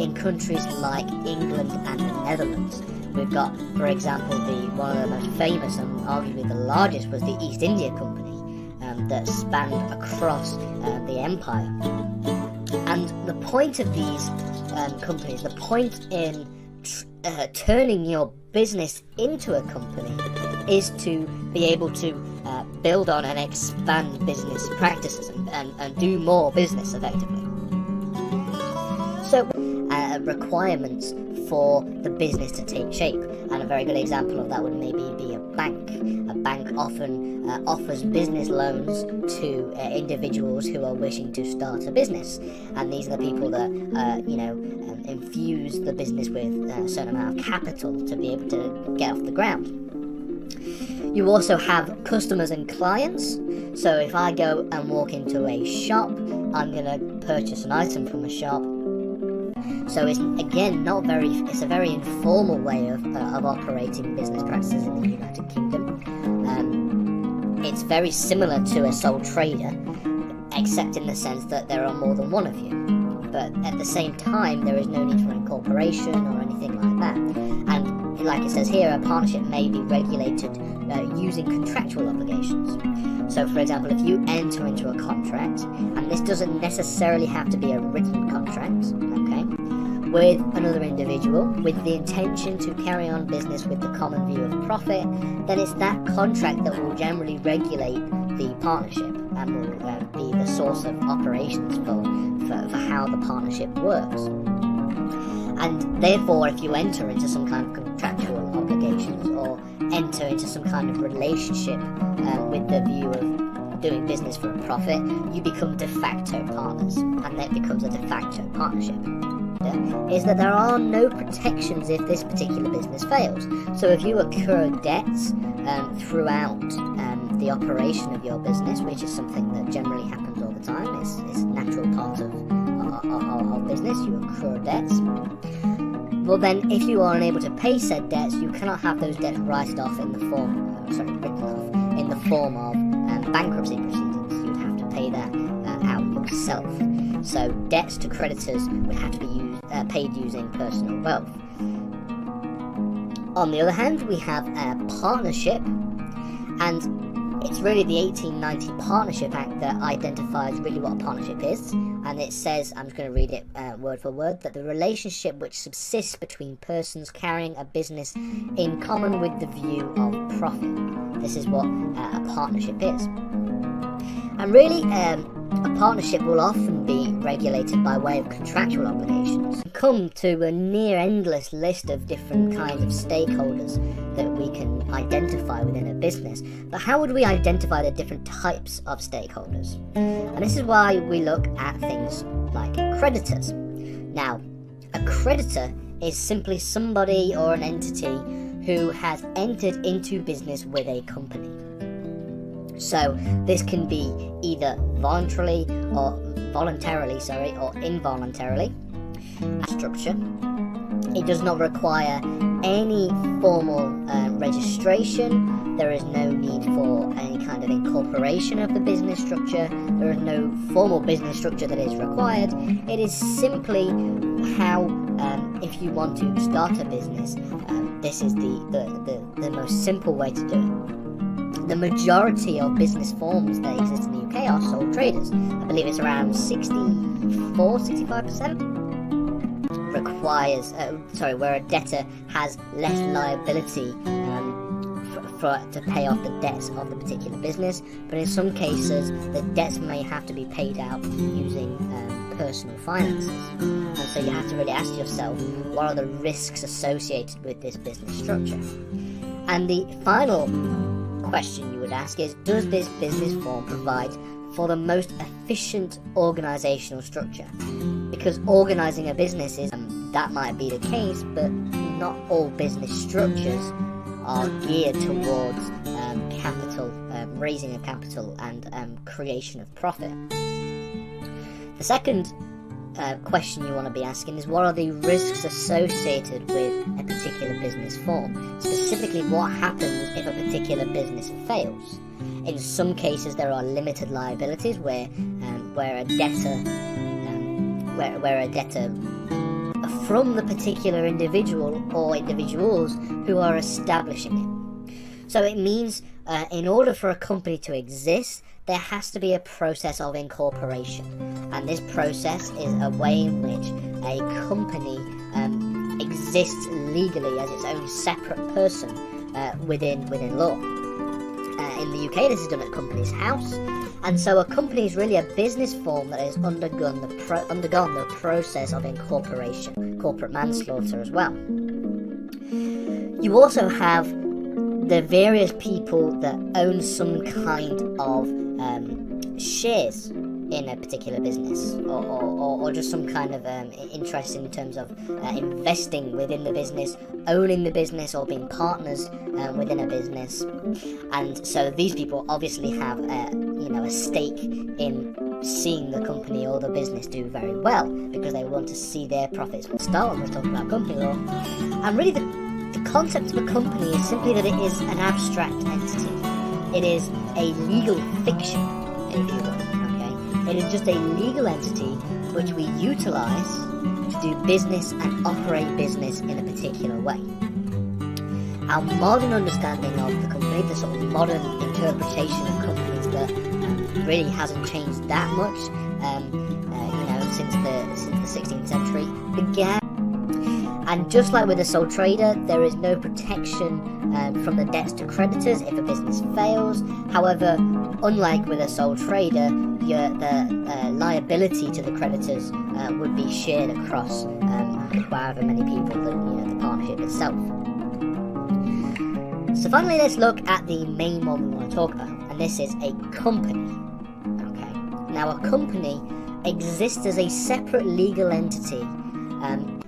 in countries like England and the Netherlands. We've got, for example, one of the most famous and arguably the largest was the East India Company, that spanned across the empire. And the point of these companies, the point in turning your business into a company, is to be able to build on and expand business practices and do more business effectively. So requirements for the business to take shape, and a very good example of that would maybe be a bank. A bank often offers business loans to individuals who are wishing to start a business, and these are the people that infuse the business with a certain amount of capital to be able to get off the ground. You also have customers and clients. So if I go and walk into a shop, I'm going to purchase an item from a shop. So it's, again, it's a very informal way of operating business practices in the United Kingdom. It's very similar to a sole trader, except in the sense that there are more than one of you. But at the same time, there is no need for incorporation or anything like that. And like it says here, a partnership may be regulated using contractual obligations. So, for example, if you enter into a contract, and this doesn't necessarily have to be a written contract, okay, with another individual with the intention to carry on business with the common view of profit, then it's that contract that will generally regulate the partnership and will be the source of operations for how the partnership works. And therefore, if you enter into some kind of contractual obligations or enter into some kind of relationship with the view of doing business for a profit, you become de facto partners, and that becomes a de facto partnership. Is that there are no protections if this particular business fails. So if you accrue debts throughout the operation of your business, which is something that generally happens all the time, it's a natural part of business, you accrue debts. Well then, if you are unable to pay said debts, you cannot have those debts written off in the form of bankruptcy proceedings. You'd have to pay that out yourself. So debts to creditors would have to be paid using personal wealth. On the other hand, we have a partnership, and it's really the 1890 Partnership Act that identifies really what a partnership is. And it says, I'm just going to read it word for word, that the relationship which subsists between persons carrying a business in common with the view of profit. This is what a partnership is. And really, a partnership will often be regulated by way of contractual obligations. We come to a near endless list of different kinds of stakeholders that we can identify within a business. But how would we identify the different types of stakeholders? And this is why we look at things like creditors. Now, a creditor is simply somebody or an entity who has entered into business with a company. So this can be either voluntarily or involuntarily a structure. It does not require any formal registration. There is no need for any kind of incorporation of the business structure. There is no formal business structure that is required. It is simply how, if you want to start a business, this is the most simple way to do it. The majority of business forms that exist in the UK are sole traders. I believe it's around 65% requires, where a debtor has less liability to pay off the debts of the particular business, but in some cases the debts may have to be paid out using personal finances. And so you have to really ask yourself, what are the risks associated with this business structure? And the final question you would ask is, does this business form provide for the most efficient organizational structure? Because organizing a business is, that might be the case, but not all business structures are geared towards raising of capital and creation of profit. The second question you want to be asking is, what are the risks associated with a particular business form? Specifically, what happens if a particular business fails? In some cases, there are limited liabilities where a debtor from the particular individual or individuals who are establishing it. So it means in order for a company to exist, there has to be a process of incorporation, and this process is a way in which a company exists legally as its own separate person within law. In the UK, this is done at Companies House, and so a company is really a business form that has undergone the process of incorporation, corporate manslaughter as well. You also have the various people that own some kind of shares in a particular business, or just some kind of interest in terms of investing within the business, owning the business, or being partners within a business. And so these people obviously have a stake in seeing the company or the business do very well, because they want to see their profits start when we're talking about company law. And really the concept of a company is simply that it is an abstract entity. It is a legal fiction, if you will. It is just a legal entity which we utilize to do business and operate business in a particular way. Our modern understanding of the company, the sort of modern interpretation of companies that really hasn't changed that much, since the 16th century, began. And just like with a sole trader, there is no protection from the debts to creditors if a business fails. However, unlike with a sole trader, the liability to the creditors would be shared across however many people, the partnership itself. So finally, let's look at the main one we want to talk about, and this is a company. Okay. Now, a company exists as a separate legal entity, and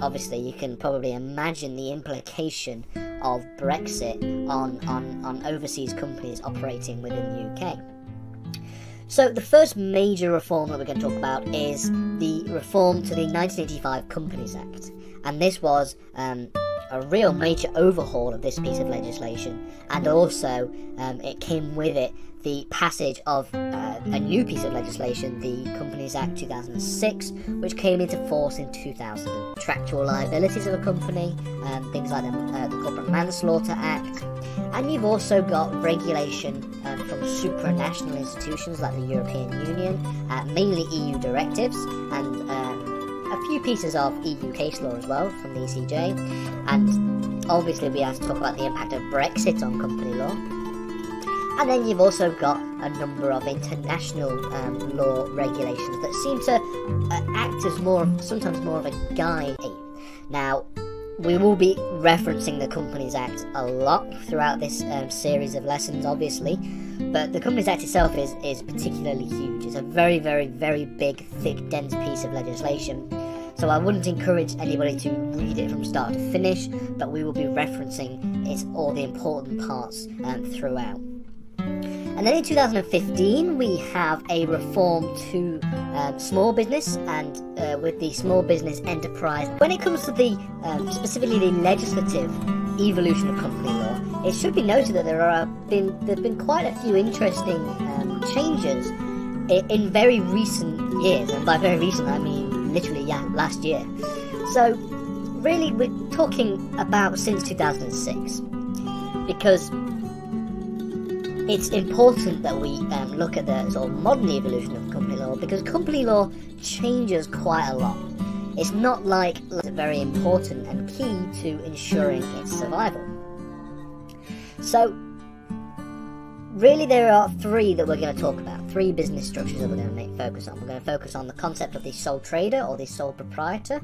obviously you can probably imagine the implication of Brexit on overseas companies operating within the UK. So the first major reform that we're going to talk about is the reform to the 1985 Companies Act, and this was a real major overhaul of this piece of legislation, and also it came with it the passage of a new piece of legislation, the Companies Act 2006, which came into force in 2000. Contractual liabilities of a company, things like the Corporate Manslaughter Act, and you've also got regulation from supranational institutions like the European Union, mainly EU directives, and a few pieces of EU case law as well from the ECJ, and obviously we have to talk about the impact of Brexit on company law. And then you've also got a number of international law regulations that seem to act as sometimes more of a guide. Now, we will be referencing the Companies Act a lot throughout this series of lessons, obviously, but the Companies Act itself is particularly huge. It's a very, very, very big, thick, dense piece of legislation. So I wouldn't encourage anybody to read it from start to finish, but we will be referencing all the important parts throughout. And then in 2015, we have a reform to small business and with the small business enterprise. When it comes to the specifically the legislative evolution of company law, it should be noted that there have been quite a few interesting changes in very recent years, and by very recent I mean literally last year. So really we're talking about since 2006, because it's important that we look at the sort of modern evolution of company law, because company law changes quite a lot. It's not like it's very important and key to ensuring its survival. So really there are three that we're going to talk about, three business structures that we're going to focus on. We're going to focus on the concept of the sole trader or the sole proprietor,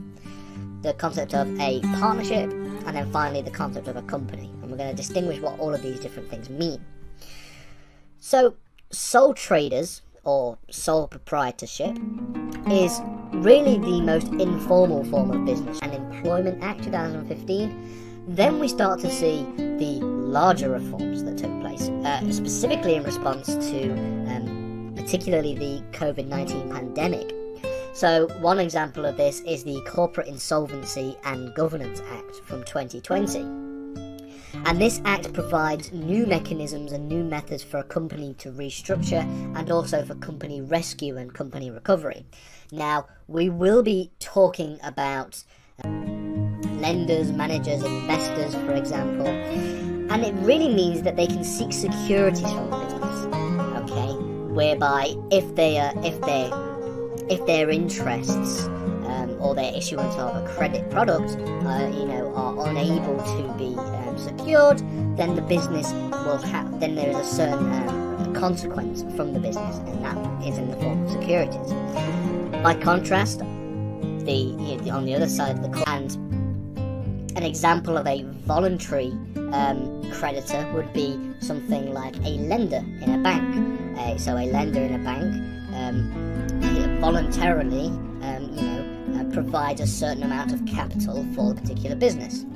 the concept of a partnership, and then finally the concept of a company. And we're going to distinguish what all of these different things mean. So, sole traders, or sole proprietorship, is really the most informal form of business. And Employment Act 2015, then we start to see the larger reforms that took place, specifically in response to particularly the COVID-19 pandemic. So, one example of this is the Corporate Insolvency and Governance Act from 2020. And this act provides new mechanisms and new methods for a company to restructure, and also for company rescue and company recovery. Now, we will be talking about lenders, managers, investors, for example. And it really means that they can seek securities from the business, okay? Whereby if their interests or their issuance of a credit product, are unable to be secured, then the business will have. Then there is a certain consequence from the business, and that is in the form of securities. By contrast, on the other side of the coin, and an example of a voluntary creditor would be something like a lender in a bank. So a lender in a bank voluntarily, provides a certain amount of capital for the particular business.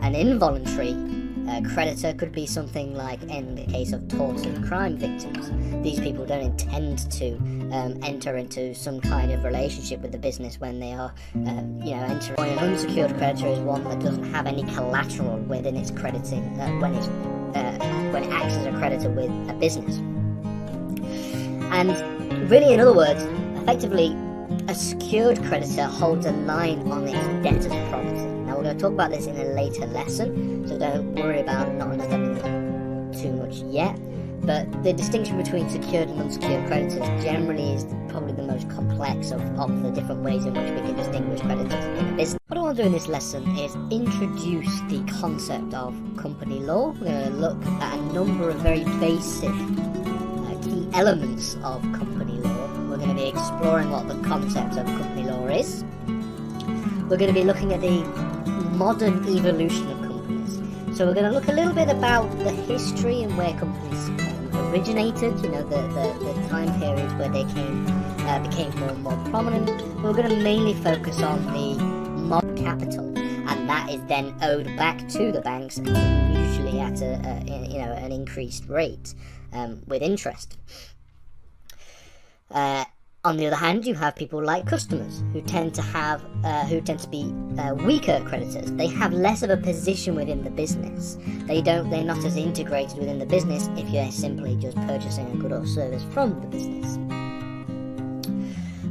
An involuntary creditor could be something like, in the case of tort and crime victims, these people don't intend to enter into some kind of relationship with the business when they are, entering. An unsecured creditor is one that doesn't have any collateral within its crediting when it acts as a creditor with a business. And really, in other words, effectively, a secured creditor holds a line on its debtor's property. Now, we're going to talk about this in a later lesson, so don't worry about not understanding it too much yet. But the distinction between secured and unsecured creditors generally is probably the most complex of the different ways in which we can distinguish creditors in a business. What I want to do in this lesson is introduce the concept of company law. We're going to look at a number of very basic key elements of company law. We're going to be exploring what the concept of company law is. We're going to be looking at the modern evolution of companies. So we're going to look a little bit about the history and where companies originated, the time periods where they became more and more prominent. We're going to mainly focus on the modern capital, and that is then owed back to the banks, usually at an increased rate with interest. On the other hand, you have people like customers who tend to be weaker creditors. They have less of a position within the business. They're not as integrated within the business if you're simply just purchasing a good or service from the business.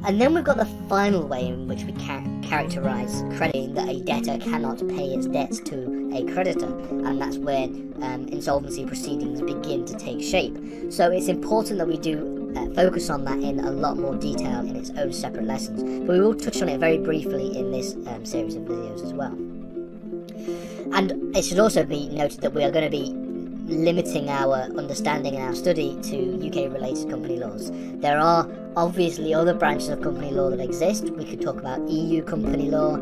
And then we've got the final way in which we characterize crediting, that a debtor cannot pay its debts to a creditor, and that's where insolvency proceedings begin to take shape. So it's important that we do focus on that in a lot more detail in its own separate lessons, but we will touch on it very briefly in this series of videos as well. And it should also be noted that we are going to be limiting our understanding and our study to UK related company laws. There are obviously other branches of company law that exist. We could talk about EU company law.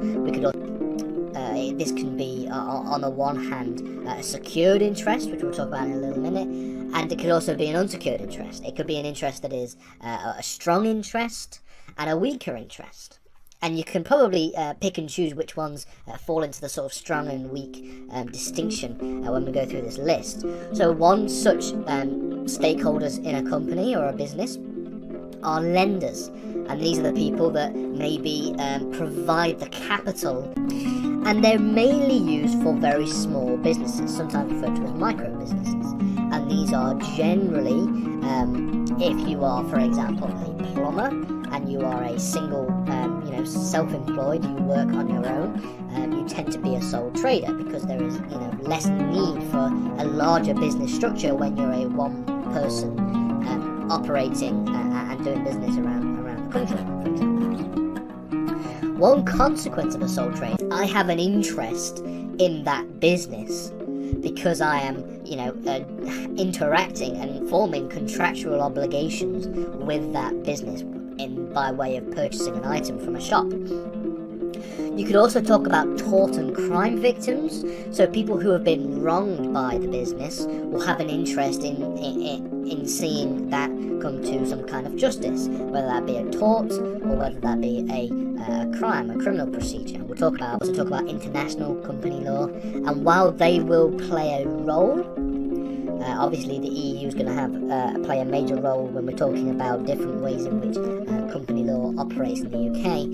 This can be on the one hand a secured interest, which we'll talk about in a little minute, and it could also be an unsecured interest. It could be an interest that is a strong interest and a weaker interest. And you can probably pick and choose which ones fall into the sort of strong and weak distinction when we go through this list. So one such stakeholders in a company or a business are lenders, and these are the people that maybe provide the capital, and they're mainly used for very small businesses, sometimes referred to as micro businesses. And these are generally, if you are, for example, a plumber, and you are a single, self-employed, you work on your own, you tend to be a sole trader because there is, less need for a larger business structure when you're a one-person operating and doing business around the country, for example. One consequence of a sole trade, I have an interest in that business because I am, interacting and forming contractual obligations with that business by way of purchasing an item from a shop. You could also talk about tort and crime victims. So people who have been wronged by the business will have an interest in seeing that come to some kind of justice, whether that be a tort or whether that be a crime, a criminal procedure. We'll also talk about international company law, and while they will play a role, obviously the EU is going to play a major role when we're talking about different ways in which company law operates in the UK.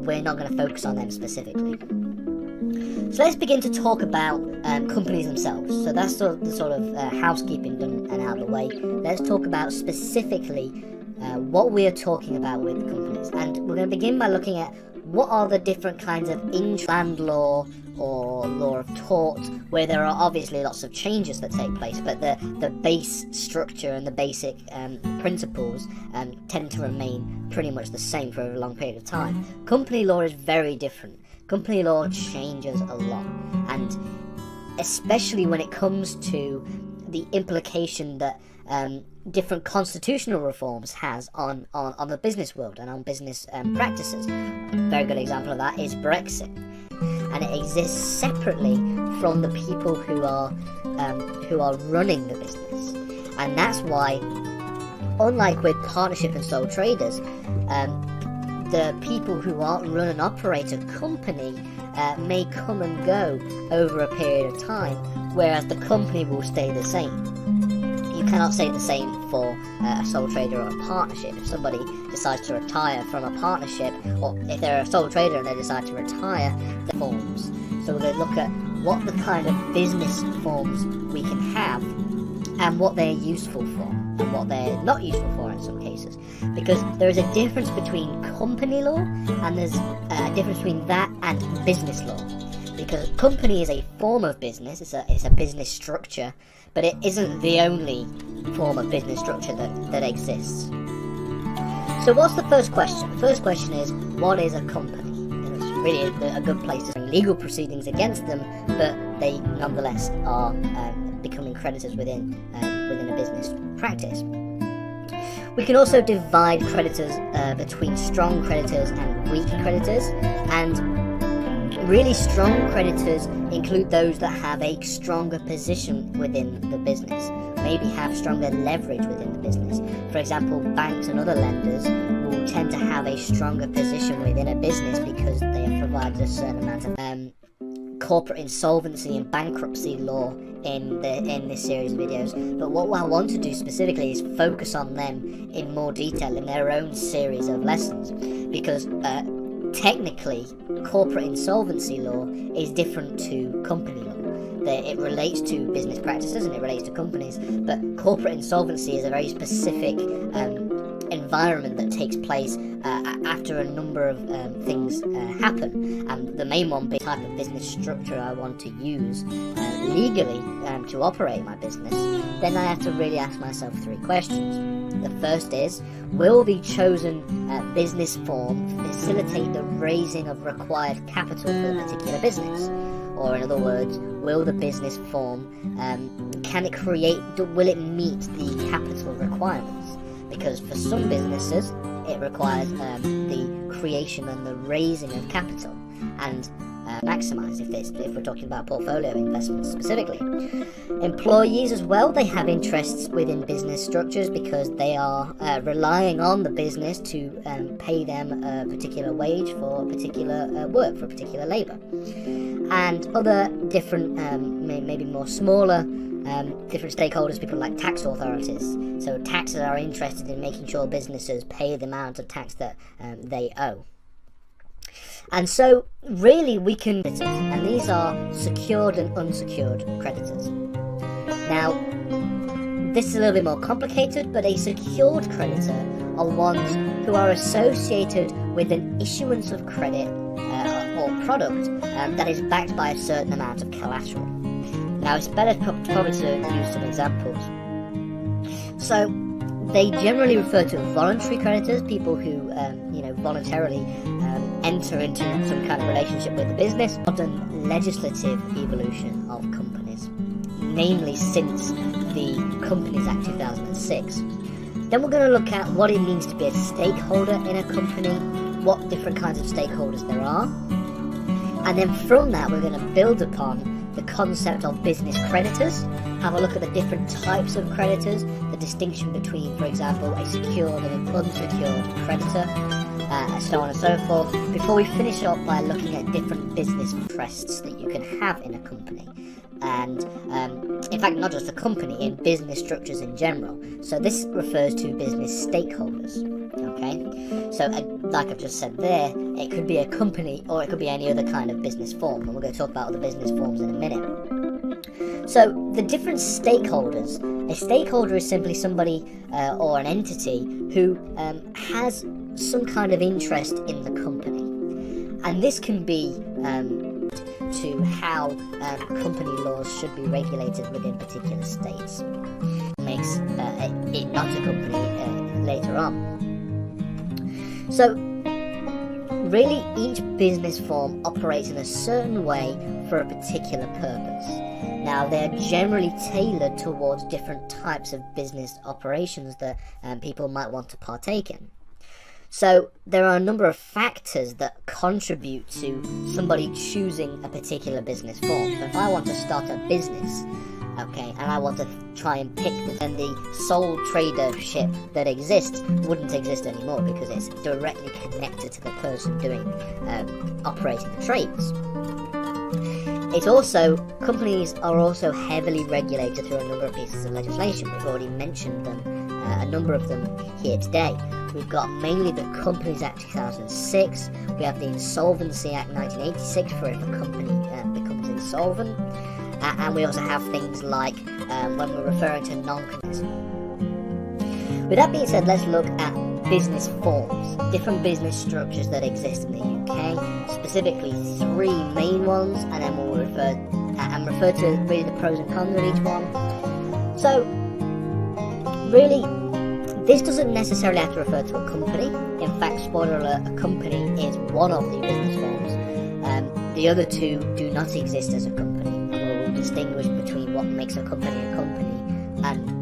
We're not going to focus on them specifically. So let's begin to talk about companies themselves. So that's the sort of housekeeping done and out of the way. Let's talk about specifically what we are talking about with companies. And we're going to begin by looking at what are the different kinds of land law or law of tort, where there are obviously lots of changes that take place, but the base structure and the basic principles tend to remain pretty much the same for a long period of time. Company law is very different. Company law changes a lot, and especially when it comes to the implication that different constitutional reforms has on the business world and on business practices. A very good example of that is Brexit, and it exists separately from the people who are running the business, and that's why, unlike with partnership and sole traders, the people who run and operate a company may come and go over a period of time, whereas the company will stay the same. You cannot say the same for a sole trader or a partnership. If somebody decides to retire from a partnership, or if they're a sole trader and they decide to retire, the forms. So we're going to look at what the kind of business forms we can have and what they're useful for and what they're not useful for in some cases. Because there is a difference between company law and there's a difference between that and business law. Because company is a form of business, it's a business structure, but it isn't the only form of business structure that exists. So what's the first question? The first question is, what is a company? And it's really a good place to bring legal proceedings against them, but they nonetheless are becoming creditors within a business practice. We can also divide creditors between strong creditors and weak creditors, and really strong creditors include those that have a stronger position within the business, maybe have stronger leverage within the business. For example, banks and other lenders will tend to have a stronger position within a business because they have provided a certain amount of corporate insolvency and bankruptcy law in this series of videos. But what I want to do specifically is focus on them in more detail in their own series of lessons, because technically, corporate insolvency law is different to company law. It relates to business practices and it relates to companies, but corporate insolvency is a very specific environment that takes place after a number of things happen, and the main one being the type of business structure I want to use legally to operate my business. Then I have to really ask myself three questions. The first is, will the chosen business form facilitate the raising of required capital for the particular business? Or in other words, will the business form, will it meet the capital requirements? Because for some businesses, it requires the creation and the raising of capital, and maximize if we're talking about portfolio investments specifically. Employees as well, they have interests within business structures because they are relying on the business to pay them a particular wage for particular work, for particular labour. And other different, maybe more smaller, different stakeholders, people like tax authorities. So taxes are interested in making sure businesses pay the amount of tax that they owe. And so really we can, and these are secured and unsecured creditors. Now, this is a little bit more complicated, but a secured creditor are ones who are associated with an issuance of credit or product that is backed by a certain amount of collateral. Now, it's better probably to use some examples. So, they generally refer to voluntary creditors, people who voluntarily enter into some kind of relationship with the business. Modern legislative evolution of companies, namely since the Companies Act 2006. Then we're going to look at what it means to be a stakeholder in a company, what different kinds of stakeholders there are, and then from that we're going to build upon the concept of business creditors, have a look at the different types of creditors, the distinction between, for example, a secured and an unsecured creditor, so on and so forth, before we finish up by looking at different business interests that you can have in a company. And in fact, not just a company, in business structures in general. So this refers to business stakeholders. Okay, so like I've just said there, it could be a company or it could be any other kind of business form, and we're going to talk about other business forms in a minute. So the different stakeholders, a stakeholder is simply somebody or an entity who has some kind of interest in the company. And this can be to how company laws should be regulated within particular states. Makes it not a company later on. So really, each business form operates in a certain way for a particular purpose. Now, they're generally tailored towards different types of business operations that people might want to partake in. So there are a number of factors that contribute to somebody choosing a particular business form. So if I want to start a business, okay, and I want to try and pick then the sole tradership that exists wouldn't exist anymore because it's directly connected to the person doing operating the trades. It's also, companies are also heavily regulated through a number of pieces of legislation. We've already mentioned them, a number of them here today. We've got mainly the Companies Act 2006, we have the Insolvency Act 1986 for if a company becomes insolvent, and we also have things like when we're referring to non-compete. With that being said, let's look at business forms, different business structures that exist in the UK, specifically 3 main ones, and then we'll refer to really the pros and cons of each one. So, really, this doesn't necessarily have to refer to a company. In fact, spoiler alert, a company is one of the business forms. The other 2 do not exist as a company, and we'll distinguish between what makes a company and